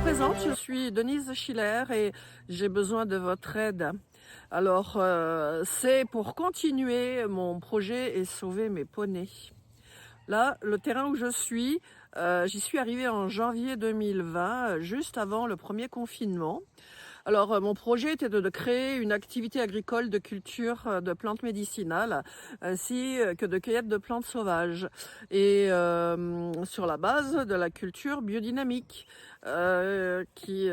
présente, je suis Denise Schiller et j'ai besoin de votre aide. Alors, c'est pour continuer mon projet et sauver mes poneys. Là, le terrain où je suis, j'y suis arrivée en janvier 2020, juste avant le premier confinement. Alors, mon projet était de créer une activité agricole de culture de plantes médicinales, ainsi que de cueillette de plantes sauvages, et sur la base de la culture biodynamique, qui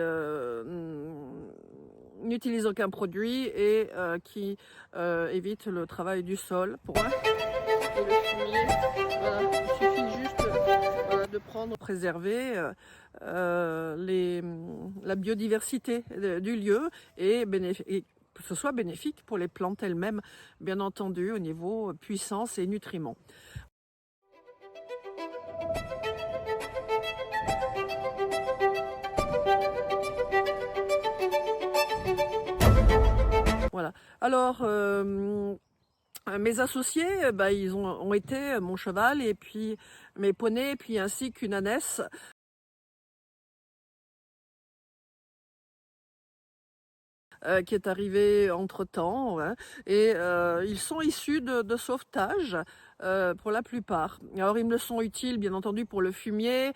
n'utilise aucun produit et qui évite le travail du sol. Pour moi, et le fumier, voilà, il suffit juste de prendre, préserver la biodiversité du lieu et que ce soit bénéfique pour les plantes elles-mêmes, bien entendu, au niveau puissance et nutriments. Voilà. Alors, mes associés, ils ont été mon cheval et puis mes poneys, et puis ainsi qu'une ânesse. Qui est arrivé entre-temps, hein, et ils sont issus de sauvetage pour la plupart. Alors ils me sont utiles bien entendu pour le fumier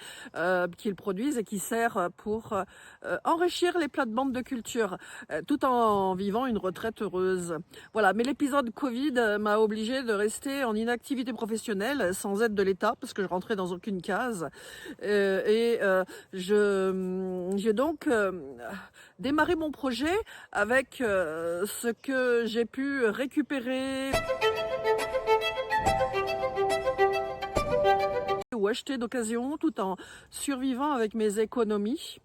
qu'ils produisent et qui sert pour enrichir les plates-bandes de culture tout en vivant une retraite heureuse. Voilà, mais l'épisode Covid m'a obligée de rester en inactivité professionnelle sans aide de l'État parce que je rentrais dans aucune case j'ai donc démarré mon projet avec ce que j'ai pu récupérer ou acheter d'occasion tout en survivant avec mes économies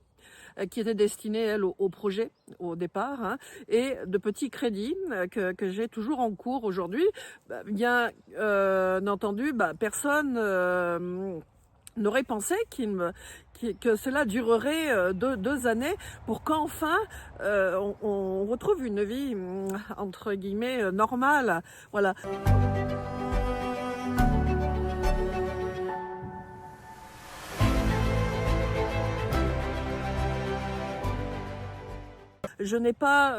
qui étaient destinées, elles, au projet au départ, hein, et de petits crédits que j'ai toujours en cours aujourd'hui. Bien entendu, personne n'aurait pensé que cela durerait 2 années pour qu'enfin on retrouve une vie entre guillemets normale. Voilà. Je n'ai pas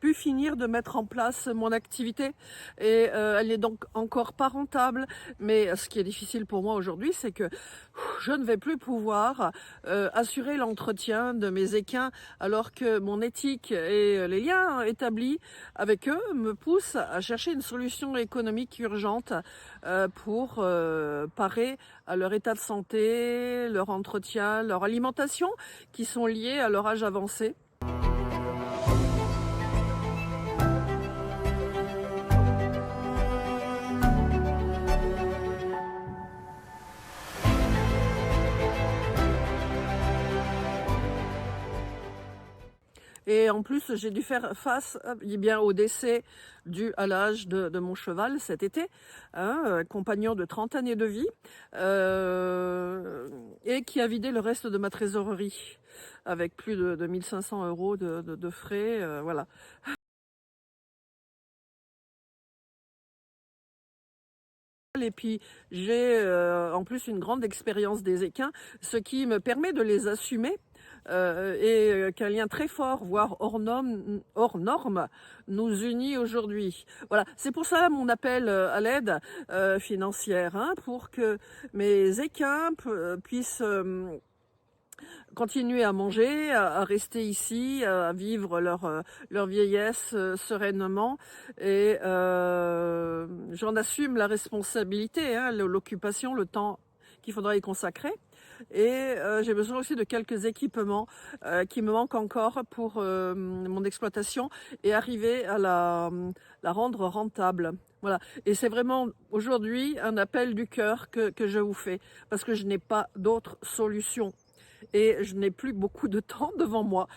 pu finir de mettre en place mon activité et elle n'est donc encore pas rentable. Mais ce qui est difficile pour moi aujourd'hui, c'est que je ne vais plus pouvoir assurer l'entretien de mes équins alors que mon éthique et les liens établis avec eux me poussent à chercher une solution économique urgente pour parer à leur état de santé, leur entretien, leur alimentation qui sont liés à leur âge avancé. Et en plus, j'ai dû faire face au décès dû à l'âge de mon cheval cet été, hein, compagnon de 30 années de vie, et qui a vidé le reste de ma trésorerie avec plus de 1500 € de frais, voilà. Et puis j'ai en plus une grande expérience des équins, ce qui me permet de les assumer et qu'un lien très fort, voire hors norme, nous unit aujourd'hui. Voilà, c'est pour ça mon appel à l'aide financière, hein, pour que mes équins puissent continuer à manger, à rester ici, à vivre leur vieillesse sereinement. Et j'en assume la responsabilité, hein, l'occupation, le temps qu'il faudra y consacrer. Et j'ai besoin aussi de quelques équipements qui me manquent encore pour mon exploitation et arriver à la rendre rentable. Voilà. Et c'est vraiment aujourd'hui un appel du cœur que je vous fais parce que je n'ai pas d'autre solution et je n'ai plus beaucoup de temps devant moi.